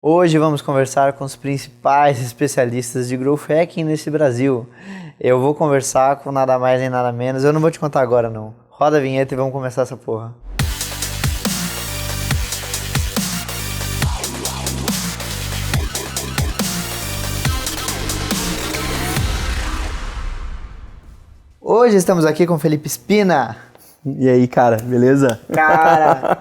Hoje vamos conversar com os principais especialistas de Growth Hacking nesse Brasil. Eu vou conversar com nada mais nem nada menos, eu não vou te contar agora não. Roda a vinheta e vamos começar essa porra. Hoje estamos aqui com Felipe Spina. E aí, cara, beleza? Cara,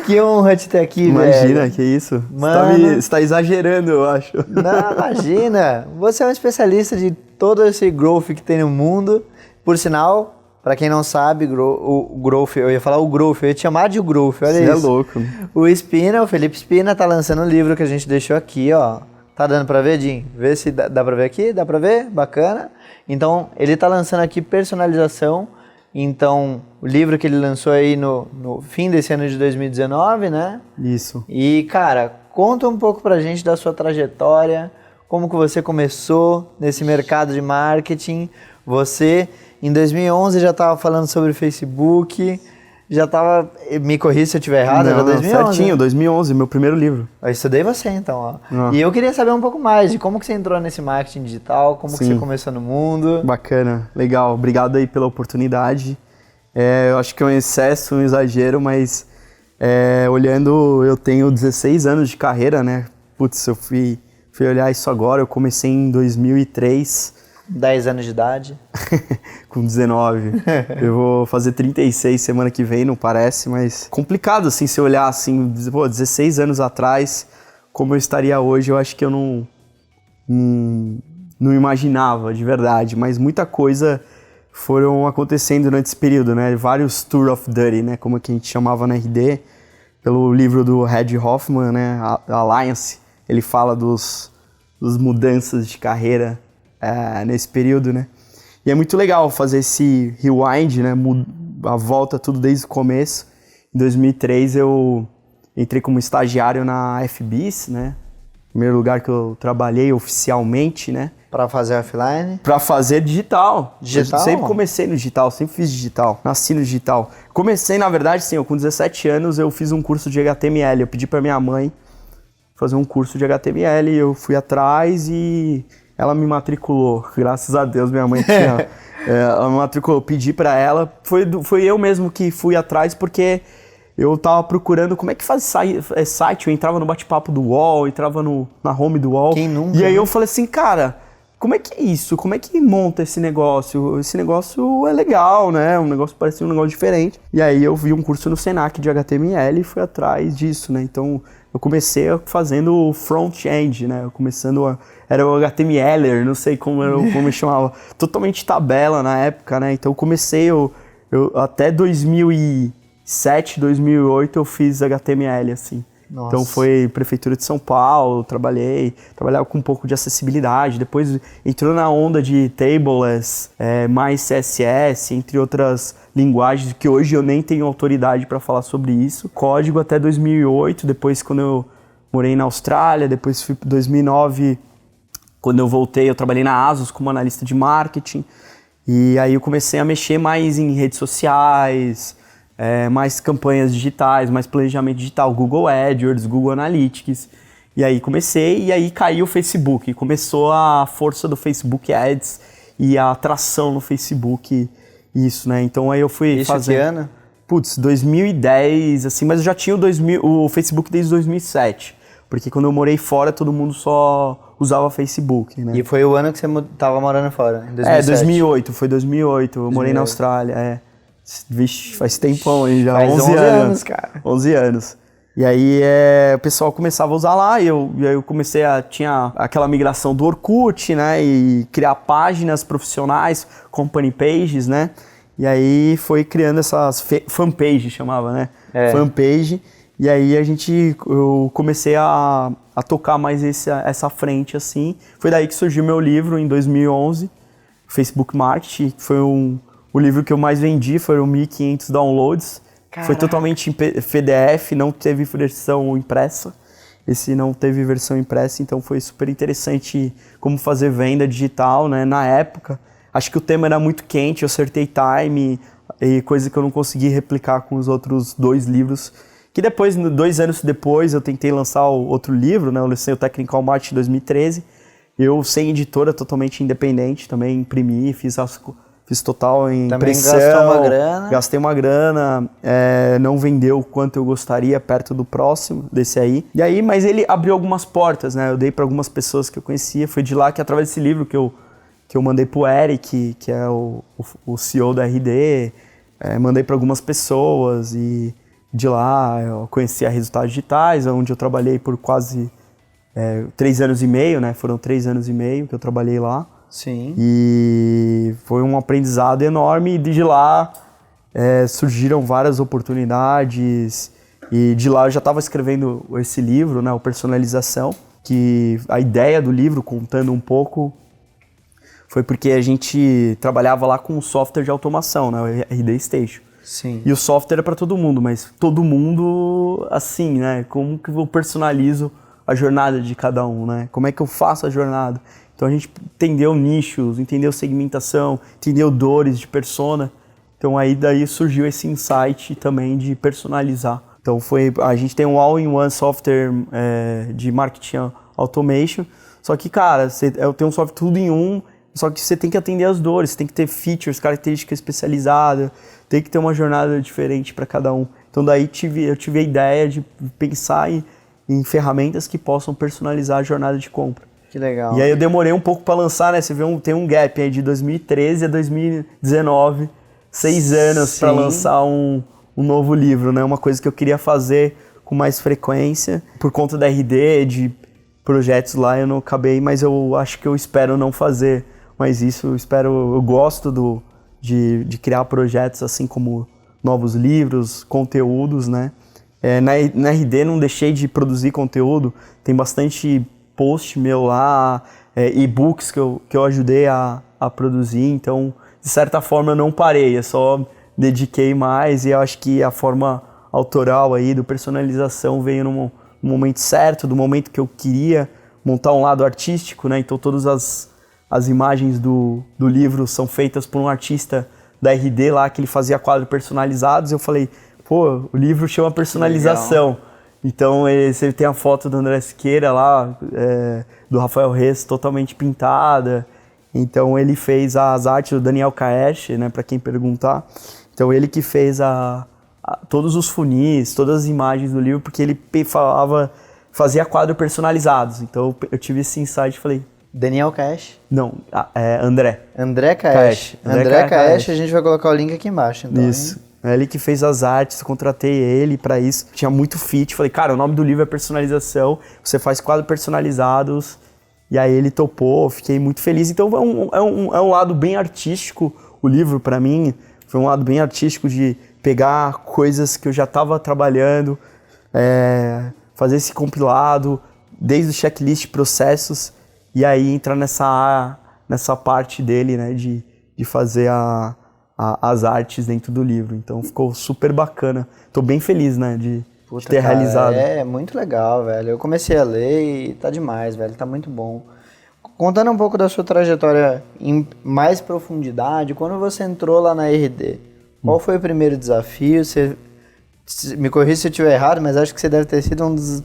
que honra te ter aqui, Imagina, velho. que isso. Mano. Você tá exagerando, eu acho. Não, imagina. Você é um especialista de todo esse growth que tem no mundo. Por sinal, pra quem não sabe, o growth, eu ia falar o growth, eu ia te chamar de o growth, olha Você isso. é louco. O Felipe Spina, tá lançando um livro que a gente deixou aqui, ó. Tá dando pra ver, Jim? Vê se dá pra ver aqui, dá pra ver? Bacana. Então, ele tá lançando aqui personalização. Então, o livro que ele lançou aí no fim desse ano de 2019, né? Isso. E, cara, conta um pouco pra gente da sua trajetória, como que você começou nesse mercado de marketing. Você, em 2011, já estava falando sobre Facebook, já estava... Me corrija se eu estiver errado, era 2011. Certinho, 2011, meu primeiro livro. Eu estudei você, então, ó. Ah. E eu queria saber um pouco mais de como que você entrou nesse marketing digital, como que Sim. você começou no mundo. Bacana, legal. Obrigado aí pela oportunidade. Eu acho que é um excesso, um exagero, mas olhando, eu tenho 16 anos de carreira, né? Putz, eu fui olhar isso agora, eu comecei em 2003. 10 anos de idade. Com 19. Eu vou fazer 36 semana que vem, não parece, mas complicado, assim, se olhar, assim, pô, 16 anos atrás, como eu estaria hoje, eu acho que eu não imaginava, de verdade, mas muita coisa foram acontecendo durante esse período, né? Vários Tour of Duty, né? Como que a gente chamava na RD, pelo livro do Reid Hoffman, né? Alliance, ele fala dos mudanças de carreira nesse período, né? E é muito legal fazer esse rewind, né? A volta tudo desde o começo. Em 2003 eu entrei como estagiário na FBIS, né? Primeiro lugar que eu trabalhei oficialmente, né? Pra fazer offline. Pra fazer digital. Digital? Eu sempre comecei no digital, sempre fiz digital. Nasci no digital. Comecei, na verdade, sim, com 17 anos eu fiz um curso de HTML. Eu pedi pra minha mãe fazer um curso de HTML, eu fui atrás e ela me matriculou. Graças a Deus, minha mãe tinha... ela me matriculou, eu pedi pra ela. Foi eu mesmo que fui atrás porque eu tava procurando como é que faz site. Eu entrava no bate-papo do UOL, entrava na home do UOL. Quem nunca, E aí né? eu falei assim, cara, como é que é isso? Como é que monta esse negócio? Esse negócio é legal, né? Um negócio parecia um negócio diferente. E aí eu vi um curso no Senac de HTML e fui atrás disso, né? Então eu comecei fazendo front-end, né? Era o HTMLer, não sei como eu chamava. Totalmente tabela na época, né? Então eu comecei, eu até 2007, 2008 eu fiz HTML, assim. Nossa. Então foi Prefeitura de São Paulo, trabalhava com um pouco de acessibilidade, depois entrou na onda de tableless, mais CSS, entre outras linguagens que hoje eu nem tenho autoridade para falar sobre isso. Código até 2008, depois quando eu morei na Austrália, depois fui para 2009, quando eu voltei eu trabalhei na Asus como analista de marketing, e aí eu comecei a mexer mais em redes sociais, mais campanhas digitais, mais planejamento digital, Google AdWords, Google Analytics. E aí comecei, e aí caiu o Facebook. Começou a força do Facebook Ads e a atração no Facebook, isso, né? Então aí eu fui Isso que ano? Putz, 2010, assim, mas eu já tinha o Facebook desde 2007. Porque quando eu morei fora, todo mundo só usava Facebook, né? E foi o ano que você tava morando fora, em 2007. 2008, foi 2008. Eu morei na Austrália, Vixe, faz tempão aí já, Faz 11 anos, cara. 11 anos. E aí o pessoal começava a usar lá e aí eu comecei tinha aquela migração do Orkut, né? E criar páginas profissionais, company pages, né? E aí foi criando essas fanpage, chamava, né? Fanpage. E aí eu comecei a tocar mais essa frente, assim. Foi daí que surgiu meu livro, em 2011, Facebook Marketing, que foi o livro que eu mais vendi, foram 1.500 downloads. Caraca. Foi totalmente em PDF, não teve versão impressa. Esse não teve versão impressa, então foi super interessante como fazer venda digital, né? Na época, acho que o tema era muito quente, eu acertei time, e coisa que eu não consegui replicar com os outros 2 livros Que depois, 2 anos depois, eu tentei lançar o outro livro, né? Eu lancei o Technical Marketing em 2013. Eu, sem editora, totalmente independente, também imprimi, fiz total em impressão. Também gastou uma grana. Gastei uma grana, não vendeu o quanto eu gostaria perto do próximo, desse aí. E aí, mas ele abriu algumas portas, né? Eu dei para algumas pessoas que eu conhecia. Foi de lá que, através desse livro que eu mandei pro Eric, que é o CEO da RD, mandei para algumas pessoas e de lá eu conheci a Resultados Digitais, onde eu trabalhei por quase 3 anos e meio, né? Foram 3 anos e meio que eu trabalhei lá. Sim. E foi um aprendizado enorme e de lá surgiram várias oportunidades e de lá eu já estava escrevendo esse livro, né, o Personalização, que a ideia do livro, contando um pouco, foi porque a gente trabalhava lá com um software de automação, né, o RD Station. Sim. E o software era para todo mundo, mas todo mundo assim, né, como que eu personalizo a jornada de cada um, né, como é que eu faço a jornada? Então a gente entendeu nichos, entendeu segmentação, entendeu dores de persona. Então aí daí surgiu esse insight também de personalizar. Então a gente tem um all-in-one software de marketing automation. Só que, cara, eu tenho um software tudo em um, só que você tem que atender as dores, você tem que ter features, características especializadas, tem que ter uma jornada diferente para cada um. Então daí eu tive a ideia de pensar em ferramentas que possam personalizar a jornada de compra. Que legal. E aí eu demorei um pouco para lançar, né? Você vê, tem um gap aí de 2013 a 2019, 6 anos para lançar um novo livro, né? Uma coisa que eu queria fazer com mais frequência. Por conta da RD, de projetos lá, eu não acabei, mas eu acho que eu espero não fazer. Mas isso, eu gosto de criar projetos assim como novos livros, conteúdos, né? Na RD não deixei de produzir conteúdo, tem bastante post meu lá, e-books que eu ajudei a produzir, então de certa forma eu não parei, eu só dediquei mais e eu acho que a forma autoral aí do personalização veio no momento certo, do momento que eu queria montar um lado artístico, né? Então todas as imagens do livro são feitas por um artista da RD lá, que ele fazia quadros personalizados. Eu falei, pô, o livro chama Personalização. Então você tem a foto do André Siqueira lá, do Rafael Reis totalmente pintada. Então ele fez as artes do Daniel Kaesh, né, para quem perguntar. Então ele que fez todos os funis, todas as imagens do livro, porque ele fazia quadros personalizados. Então eu tive esse insight e falei... Daniel Kaesh? Não, André. André Kaesh. André Kaesh, a gente vai colocar o link aqui embaixo. Então, isso. É ele que fez as artes, contratei ele pra isso. Tinha muito fit, falei, cara, o nome do livro é Personalização, você faz quadros personalizados. E aí ele topou, fiquei muito feliz. Então é um lado bem artístico, o livro pra mim. Foi um lado bem artístico de pegar coisas que eu já estava trabalhando, fazer esse compilado, desde o checklist, processos, e aí entrar nessa parte dele, né, de fazer as artes dentro do livro. Então ficou super bacana. Tô bem feliz, né, de ter realizado. É muito legal, velho. Eu comecei a ler e tá demais, velho. Tá muito bom. Contando um pouco da sua trajetória em mais profundidade, quando você entrou lá na RD, qual foi o primeiro desafio? Você me corrija se eu estiver errado, mas acho que você deve ter sido um dos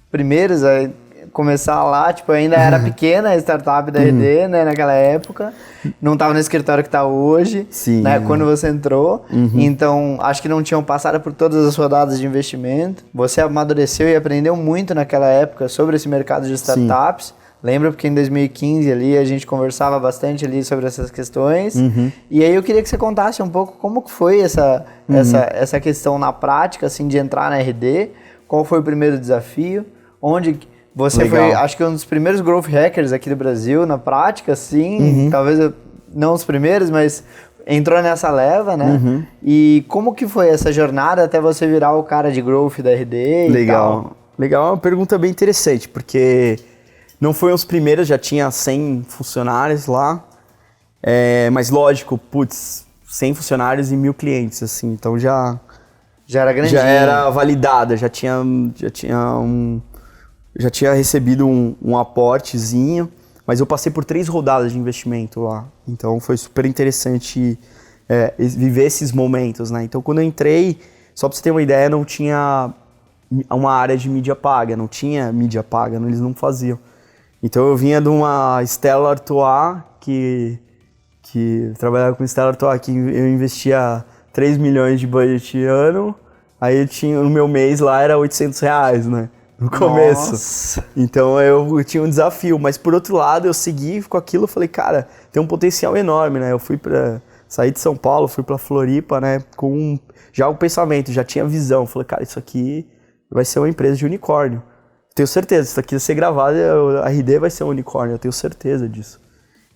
primeiros a começar lá, tipo, ainda era pequena a startup da RD, né, naquela época, não estava no escritório que está hoje, Sim, né, quando você entrou, então acho que não tinham passado por todas as rodadas de investimento, você amadureceu e aprendeu muito naquela época sobre esse mercado de startups. Sim. Lembra porque em 2015 ali a gente conversava bastante ali sobre essas questões, e aí eu queria que você contasse um pouco como que foi essa questão na prática, assim, de entrar na RD, qual foi o primeiro desafio, onde você foi, acho que um dos primeiros growth hackers aqui do Brasil, na prática, sim, talvez não os primeiros, mas entrou nessa leva, né? E como que foi essa jornada até você virar o cara de growth da RD e tal? Legal, é uma pergunta bem interessante, porque não foi os primeiros, já tinha 100 funcionários lá, mas lógico, 100 funcionários e 1.000 clientes, assim, então já era grandinho. Já era validada, já tinha recebido um aportezinho, mas eu passei por 3 rodadas de investimento lá, então foi super interessante viver esses momentos, né? Então quando eu entrei, só pra você ter uma ideia, não tinha uma área de mídia paga, não tinha mídia paga, eles não faziam. Então eu vinha de uma Stella Artois, que trabalhava com Stella Artois, que eu investia 3 milhões de budget ano, aí eu tinha, no meu mês lá era R$800, né? No começo. Nossa. Então eu tinha um desafio, mas por outro lado eu segui com aquilo, eu falei, cara, tem um potencial enorme, né? Eu saí de São Paulo, fui pra Floripa, né? Com já o pensamento, já tinha visão. Falei, cara, isso aqui vai ser uma empresa de unicórnio. Tenho certeza, isso aqui vai ser gravado, a RD vai ser um unicórnio, eu tenho certeza disso.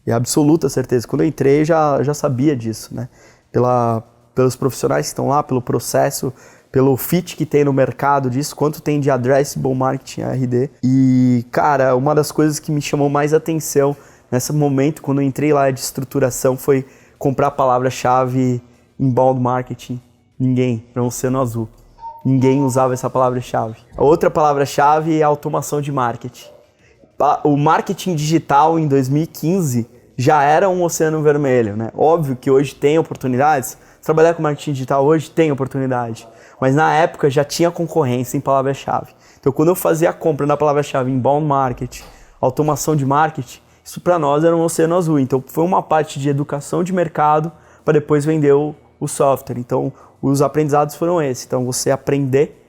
E absoluta certeza. Quando eu entrei, já sabia disso, né? Pelos profissionais que estão lá, pelo processo, pelo fit que tem no mercado disso, quanto tem de addressable marketing a RD. E, cara, uma das coisas que me chamou mais atenção nesse momento, quando eu entrei lá de estruturação, foi comprar a palavra-chave inbound marketing. Ninguém, para um Oceano Azul. Ninguém usava essa palavra-chave. A outra palavra-chave é automação de marketing. O marketing digital em 2015 já era um oceano vermelho, né? Óbvio que hoje tem oportunidades. Trabalhar com marketing digital hoje tem oportunidade. Mas na época já tinha concorrência em palavra-chave. Então quando eu fazia a compra na palavra-chave inbound marketing, automação de marketing, isso para nós era um oceano azul. Então foi uma parte de educação de mercado para depois vender o software. Então os aprendizados foram esses. Então você aprender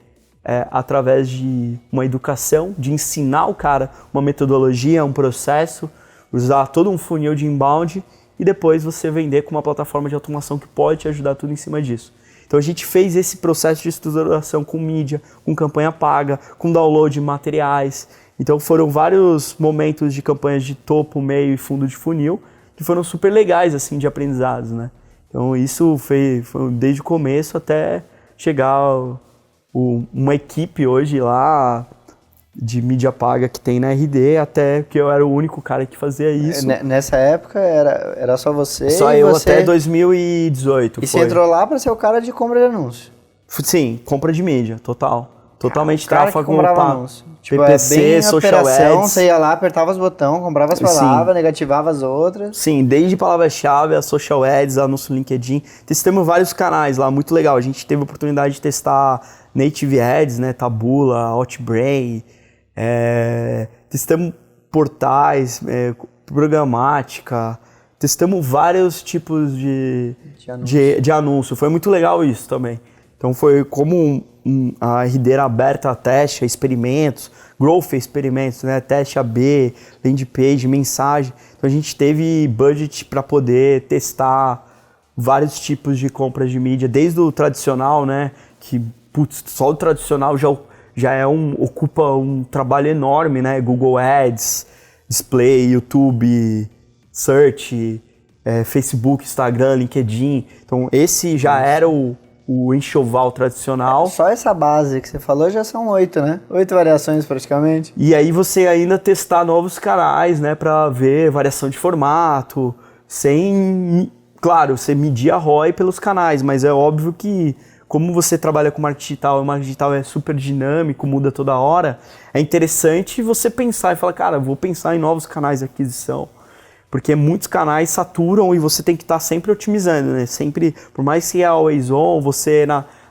através de uma educação, de ensinar o cara uma metodologia, um processo, usar todo um funil de inbound e depois você vender com uma plataforma de automação que pode te ajudar tudo em cima disso. Então a gente fez esse processo de estruturação com mídia, com campanha paga, com download de materiais. Então foram vários momentos de campanhas de topo, meio e fundo de funil que foram super legais assim de aprendizados, né? Então isso foi desde o começo até chegar uma equipe hoje lá de mídia paga que tem na RD, até que eu era o único cara que fazia isso. Nessa época era só você? Só eu até 2018. E você entrou lá para ser o cara de compra de anúncio? Sim, compra de mídia, total. Totalmente tráfego com anúncio. Tipo, PPC, bem social operação, ads. você ia lá, apertava os botões, comprava as palavras, negativava as outras. Sim, desde palavra-chave, a social ads, anúncio no LinkedIn. Testamos vários canais lá, muito legal. A gente teve a oportunidade de testar native ads, né, Taboola, Outbrain. Testamos portais, programática. Testamos vários tipos de anúncio. Foi muito legal isso também. Então foi como a RD era aberta a teste, a experimentos, growth experimentos, né? Teste AB, landing page, mensagem. Então a gente teve budget para poder testar vários tipos de compras de mídia, desde o tradicional, né? Que só o tradicional já ocupa um trabalho enorme, né? Google Ads, Display, YouTube, Search, Facebook, Instagram, LinkedIn. Então esse já era o enxoval tradicional. Só essa base que você falou já são 8, né? 8 variações praticamente. E aí você ainda testar novos canais, né? Pra ver variação de formato, claro, você medir a ROI pelos canais, mas é óbvio que como você trabalha com marketing digital, o marketing digital é super dinâmico, muda toda hora, é interessante você pensar e falar, cara, vou pensar em novos canais de aquisição. Porque muitos canais saturam e você tem que estar sempre otimizando, né? Sempre, por mais que é always on, você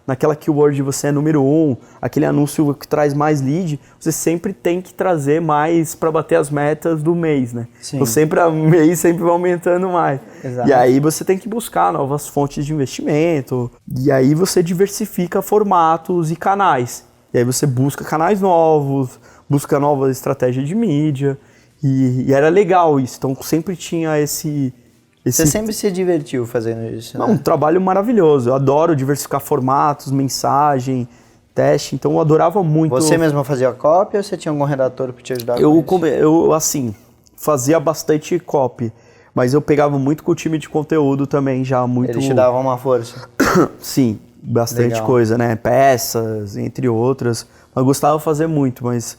naquela keyword você é número 1, aquele anúncio que traz mais lead, você sempre tem que trazer mais para bater as metas do mês, né? Sim. Então sempre o mês sempre vai aumentando mais. Exato. E aí você tem que buscar novas fontes de investimento, e aí você diversifica formatos e canais. E aí você busca canais novos, busca novas estratégias de mídia. E era legal isso, então sempre tinha esse... Você sempre se divertiu fazendo isso, né? Um trabalho maravilhoso, eu adoro diversificar formatos, mensagem, teste, então eu adorava muito. Você mesmo fazia copy ou você tinha algum redator para te ajudar com isso? Eu, assim, fazia bastante copy, mas eu pegava muito com o time de conteúdo também, já muito... Eles te davam uma força? Sim, bastante Legal. Coisa, né? Peças, entre outras, eu gostava de fazer muito, mas...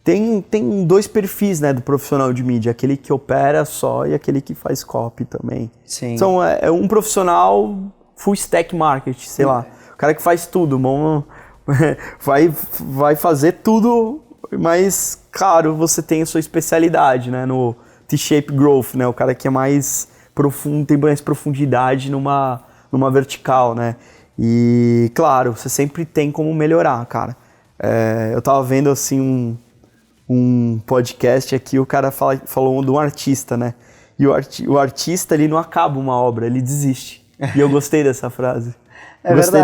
Tem dois perfis, né, do profissional de mídia, aquele que opera só e aquele que faz copy também. Sim. Então é um profissional full stack marketing, sei lá, o cara que faz tudo, vai fazer tudo, mas claro, você tem a sua especialidade, né, no T-shape growth, né, o cara que é mais profundo, tem mais profundidade numa vertical, né, e claro, você sempre tem como melhorar, cara. Eu tava vendo, assim, um podcast aqui, o cara falou de um artista, né? E o artista, ele não acaba uma obra, ele desiste. E eu gostei dessa frase. Gostei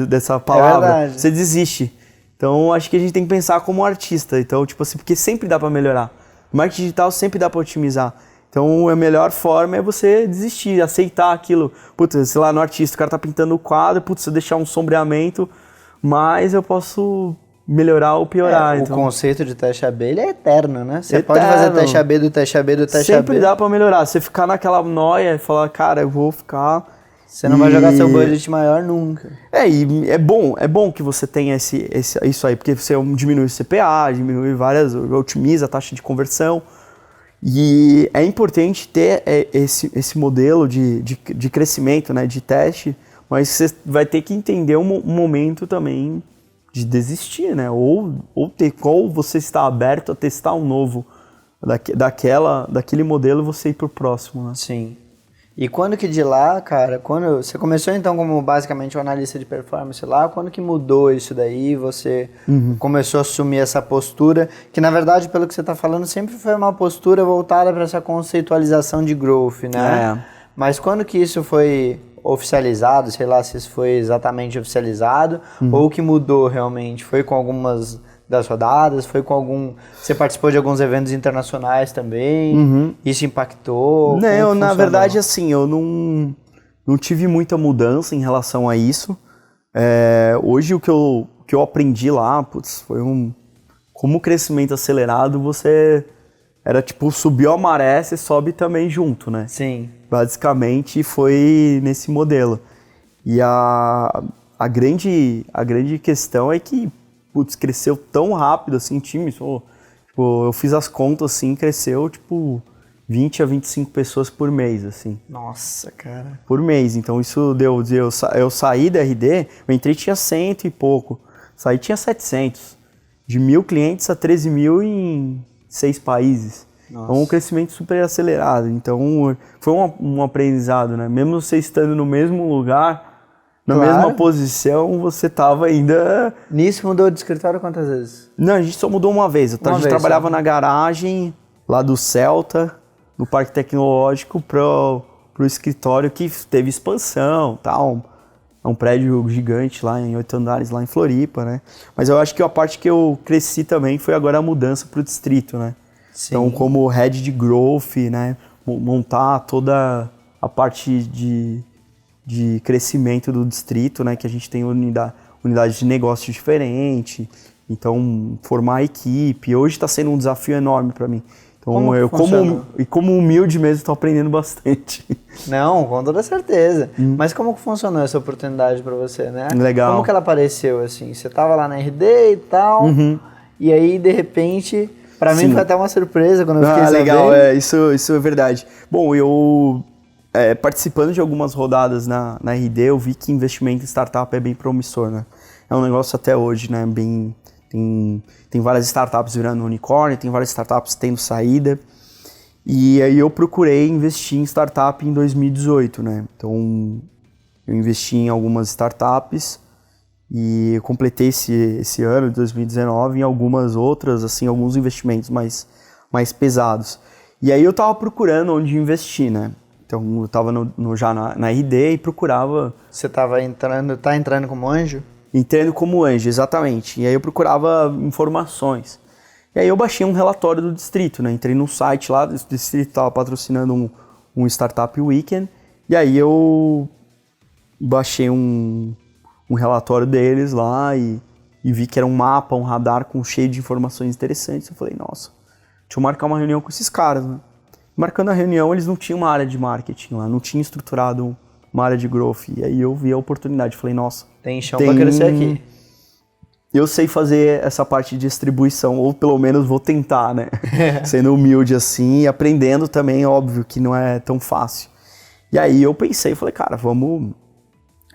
dessa palavra. Você desiste. Então, acho que a gente tem que pensar como artista. Então, tipo assim, porque sempre dá para melhorar. Marketing digital sempre dá para otimizar. Então, a melhor forma é você desistir, aceitar aquilo. Putz, sei lá, no artista, o cara tá pintando o quadro, putz, se eu deixar um sombreamento, mas eu posso melhorar ou piorar. O conceito de teste AB, ele é eterno, né? Você Eterno. pode fazer teste AB do teste AB do teste AB. Sempre dá para melhorar. Você ficar naquela noia e falar, cara, eu vou ficar... Você não vai jogar seu budget maior nunca. E é bom que você tenha isso aí, porque você diminui o CPA, otimiza a taxa de conversão. E é importante ter esse modelo de crescimento, né, de teste, mas você vai ter que entender um momento também de desistir, né? Ou você está aberto a testar um novo daquele modelo e você ir pro próximo, né? Sim. E quando que de lá, cara, quando você começou então como basicamente um analista de performance lá, quando que mudou isso daí, você começou a assumir essa postura, que na verdade, pelo que você está falando, sempre foi uma postura voltada para essa conceitualização de growth, né? Mas quando que isso foi oficializado, sei lá se isso foi exatamente oficializado, ou que mudou realmente? Foi com algumas das rodadas, foi com algum... Você participou de alguns eventos internacionais também, isso impactou? Não, na verdade, assim, eu não tive muita mudança em relação a isso. Hoje o que eu aprendi lá, putz, foi como o crescimento acelerado, você era tipo, subiu a maré, você sobe também junto, né? Sim. Basicamente foi nesse modelo. E a grande questão é que putz, cresceu tão rápido assim, time, tipo, eu fiz as contas assim, cresceu tipo 20 a 25 pessoas por mês, assim. Nossa, cara. Por mês, então isso deu, eu saí da RD, eu entrei tinha 100 e pouco, saí tinha 700, de 1.000 clientes a 13 mil em 6 países. Nossa. Então um crescimento super acelerado, então foi um aprendizado, né, mesmo você estando no mesmo lugar, na mesma posição, você tava ainda... Nisso mudou de escritório quantas vezes? Não, a gente só mudou uma vez. A gente trabalhava na garagem, lá do Celta, no Parque Tecnológico, pro escritório que teve expansão, tal. É um prédio gigante lá, em 8 andares, lá em Floripa, né? Mas eu acho que a parte que eu cresci também foi agora a mudança pro distrito, né? Sim. Então, como head de growth, né? Montar toda a parte de crescimento do distrito, né, que a gente tem unidade de negócio diferente, então formar a equipe, hoje está sendo um desafio enorme para mim. Então como humilde mesmo, estou aprendendo bastante. Não, com toda certeza. Mas como que funcionou essa oportunidade para você, né? Legal. Como que ela apareceu, assim? Você estava lá na RD e tal, e aí, de repente, para mim foi até uma surpresa quando eu fiquei sabendo. Legal, isso é verdade. Bom, eu... participando de algumas rodadas na RD, eu vi que investimento em startup é bem promissor, né? É um negócio até hoje, né? Tem várias startups virando unicórnio, tem várias startups tendo saída. E aí eu procurei investir em startup em 2018, né? Então, eu investi em algumas startups e eu completei esse ano de 2019 em algumas outras, assim, alguns investimentos mais pesados. E aí eu tava procurando onde investir, né? Então eu estava já na RD e procurava... Você tá entrando como anjo? Entrando como anjo, exatamente. E aí eu procurava informações. E aí eu baixei um relatório do distrito, né? Entrei no site lá, o distrito estava patrocinando um Startup Weekend. E aí eu baixei um relatório deles lá e vi que era um mapa, um radar cheio de informações interessantes. Eu falei, nossa, deixa eu marcar uma reunião com esses caras, né? Marcando a reunião, eles não tinham uma área de marketing lá, não tinham estruturado uma área de growth. E aí eu vi a oportunidade, falei, nossa... Tem chão pra crescer aqui. Eu sei fazer essa parte de distribuição, ou pelo menos vou tentar, né? Sendo humilde assim e aprendendo também, óbvio que não é tão fácil. E aí eu pensei, falei, cara, eu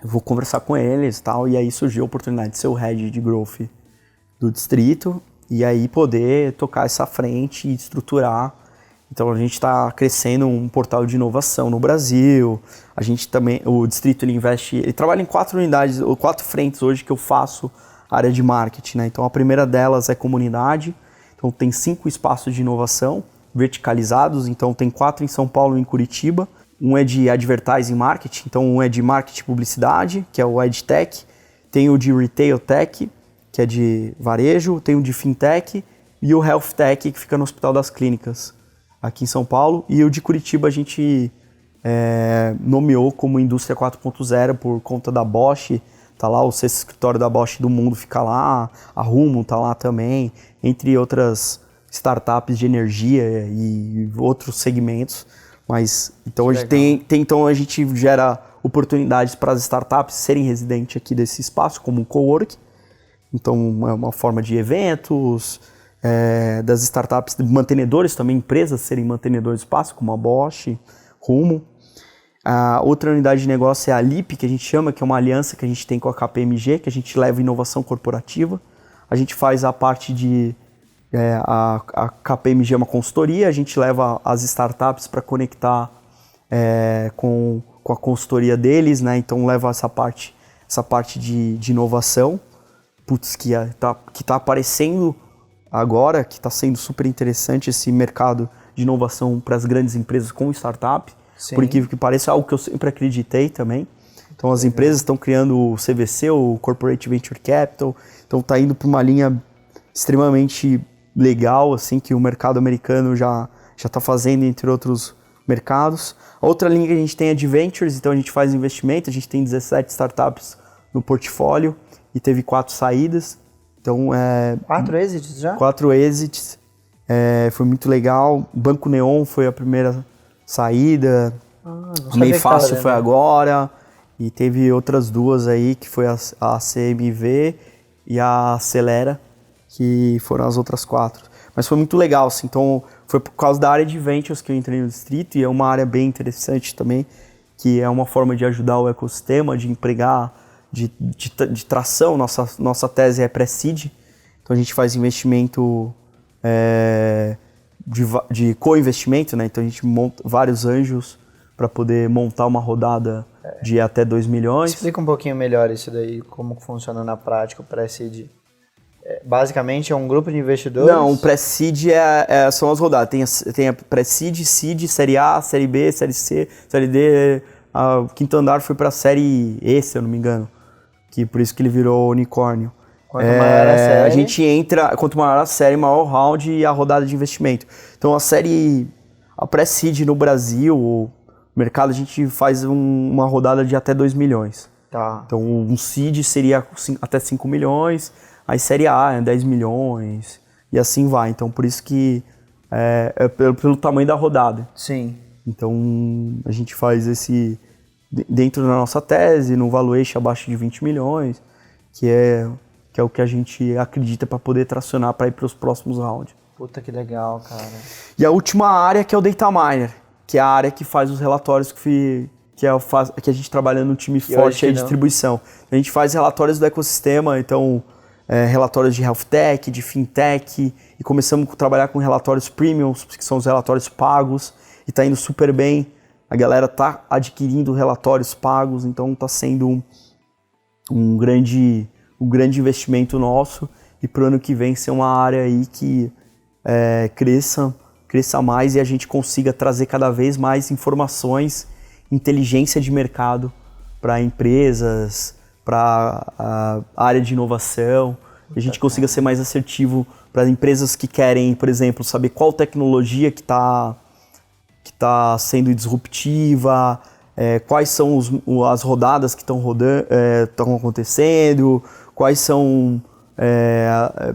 vou conversar com eles e tal. E aí surgiu a oportunidade de ser o head de growth do distrito. E aí poder tocar essa frente e estruturar. Então a gente está crescendo um portal de inovação no Brasil. A gente também, o distrito ele trabalha em 4 unidades, ou 4 frentes hoje que eu faço área de marketing, né? Então a primeira delas é comunidade. Então tem 5 espaços de inovação verticalizados. Então tem 4 em São Paulo e em Curitiba. Um é de advertising marketing, então um é de marketing e publicidade, que é o EdTech. Tem o de retail tech, que é de varejo. Tem o de fintech e o health tech, que fica no Hospital das Clínicas, aqui em São Paulo. E o de Curitiba a gente nomeou como Indústria 4.0 por conta da Bosch. Tá lá, o sexto escritório da Bosch do mundo fica lá, a Rumo tá lá também, entre outras startups de energia e outros segmentos. Mas então então a gente gera oportunidades para as startups serem residentes aqui desse espaço, como um cowork. Então é uma forma de eventos, das startups, de mantenedores também, empresas serem mantenedores do espaço, como a Bosch, Rumo. A outra unidade de negócio é a LIP, que a gente chama, que é uma aliança que a gente tem com a KPMG, que a gente leva inovação corporativa. A gente faz a parte de... a KPMG é uma consultoria, a gente leva as startups para conectar com a consultoria deles, né? Então leva essa parte de inovação, que tá aparecendo agora, que está sendo super interessante esse mercado de inovação para as grandes empresas com startup. Sim. Por incrível que pareça, é algo que eu sempre acreditei também. Então as empresas estão criando o CVC, o Corporate Venture Capital, então está indo para uma linha extremamente legal, assim, que o mercado americano já está fazendo, entre outros mercados. A outra linha que a gente tem é de Ventures, então a gente faz investimento, a gente tem 17 startups no portfólio e teve 4 saídas. Então, 4 exits já? 4 exits, foi muito legal. Banco Neon foi a primeira saída, Meio Fácil foi agora, e teve outras 2 aí, que foi a CMV e a Acelera, que foram as outras 4. Mas foi muito legal, assim, então foi por causa da área de Ventures que eu entrei no Distrito, e é uma área bem interessante também, que é uma forma de ajudar o ecossistema, de empregar, de tração. Nossa tese é pré-seed, então a gente faz investimento de co-investimento, né? Então a gente monta vários anjos para poder montar uma rodada de até 2 milhões. Explica um pouquinho melhor isso daí, como funciona na prática o pré-seed. Basicamente é um grupo de investidores? Não, o pré-seed são as rodadas. Tem a pré-seed, seed, série A, série B, série C, série D. O quinto andar foi para a série E, se eu não me engano. Que por isso que ele virou unicórnio. Quanto maior a série... A gente entra, quanto maior a série, maior o round e a rodada de investimento. Então a pré-seed no Brasil, o mercado, a gente faz uma rodada de até 2 milhões. Tá. Então um seed seria até 5 milhões, aí série A é 10 milhões, e assim vai. Então por isso que é pelo tamanho da rodada. Sim. Então a gente faz esse dentro da nossa tese, no valuation abaixo de 20 milhões, que é o que a gente acredita para poder tracionar para ir para os próximos rounds. Puta, que legal, cara. E a última área, que é o Data Miner, que é a área que faz os relatórios que a gente trabalha no time forte aí de distribuição. A gente faz relatórios do ecossistema, então relatórios de health tech, de fintech, e começamos a trabalhar com relatórios premiums, que são os relatórios pagos, e está indo super bem. A galera está adquirindo relatórios pagos, então está sendo um grande investimento nosso, e para o ano que vem ser uma área aí que cresça mais e a gente consiga trazer cada vez mais informações, inteligência de mercado para empresas, para a área de inovação, e a gente consiga ser mais assertivo para empresas que querem, por exemplo, saber qual tecnologia que está sendo disruptiva, quais são as rodadas que estão acontecendo, quais são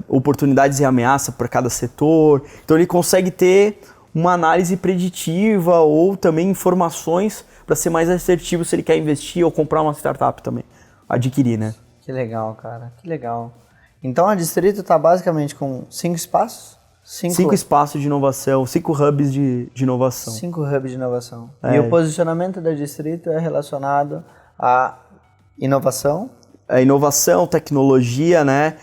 oportunidades e ameaças para cada setor. Então ele consegue ter uma análise preditiva ou também informações para ser mais assertivo se ele quer investir ou comprar uma startup também, adquirir, né? Que legal, cara, que legal. Então a Distrito está basicamente com 5 espaços? 5 espaços de inovação, 5 hubs de inovação. 5 hubs de inovação. E o posicionamento da Distrito é relacionado à inovação? A inovação, tecnologia, né?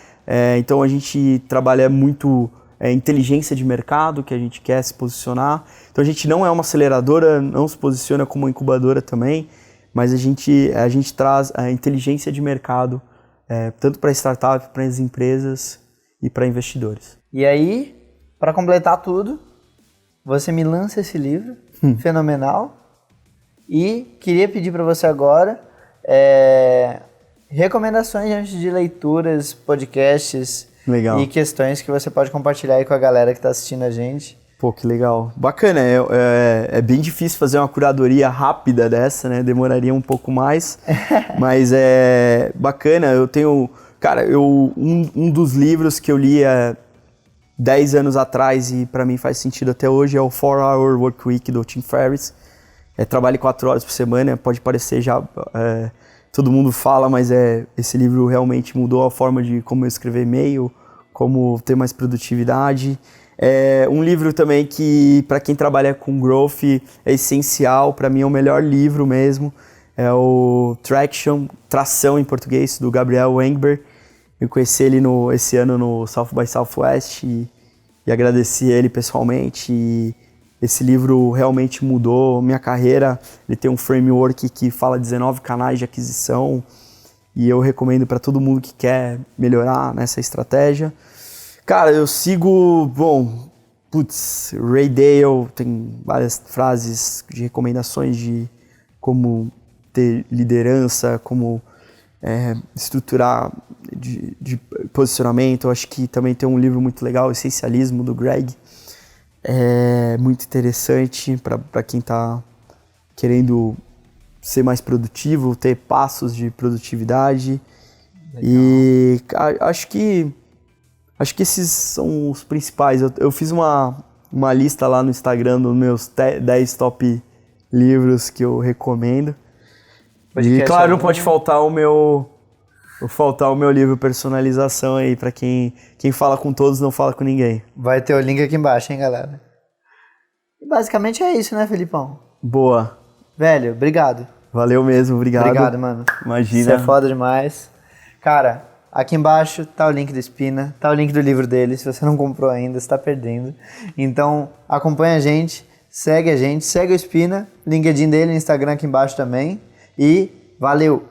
Então a gente trabalha muito inteligência de mercado, que a gente quer se posicionar. Então a gente não é uma aceleradora, não se posiciona como incubadora também, mas a gente traz a inteligência de mercado tanto para startup, para as empresas e para investidores. E aí, para completar tudo, você me lança esse livro, fenomenal, e queria pedir para você agora recomendações de leituras, podcasts Legal. e questões que você pode compartilhar aí com a galera que está assistindo a gente. Pô, que legal. Bacana, é bem difícil fazer uma curadoria rápida dessa, né? Demoraria um pouco mais, mas é bacana. Eu tenho... Cara, um dos livros que eu li 10 anos atrás e para mim faz sentido até hoje é o 4-Hour Workweek do Tim Ferriss. Trabalhe 4 horas por semana, pode parecer já... todo mundo fala, mas esse livro realmente mudou a forma de como eu escrever e-mail, como ter mais produtividade. É um livro também que, para quem trabalha com growth, é essencial. Para mim é o melhor livro mesmo. É o Tração em português, do Gabriel Engber. Eu conheci ele esse ano no South by Southwest e agradeci ele pessoalmente. E esse livro realmente mudou minha carreira. Ele tem um framework que fala 19 canais de aquisição e eu recomendo para todo mundo que quer melhorar nessa estratégia. Cara, eu sigo, Ray Dalio tem várias frases de recomendações de como ter liderança, como estruturar de posicionamento. Eu acho que também tem um livro muito legal, Essencialismo, do Greg. É muito interessante para quem está querendo ser mais produtivo, ter passos de produtividade. Legal. E acho que esses são os principais. Eu fiz uma lista lá no Instagram dos meus 10 top livros que eu recomendo. E claro, não pode faltar o meu livro Personalização aí, pra quem fala com todos não fala com ninguém. Vai ter o link aqui embaixo, hein, galera? E basicamente é isso, né, Felipão? Boa. Velho, obrigado. Valeu mesmo, obrigado. Obrigado, mano. Imagina. Isso é foda demais. Cara, aqui embaixo tá o link do Spina, tá o link do livro dele. Se você não comprou ainda, você tá perdendo. Então, acompanha a gente, segue o Spina, LinkedIn dele, Instagram aqui embaixo também. E valeu!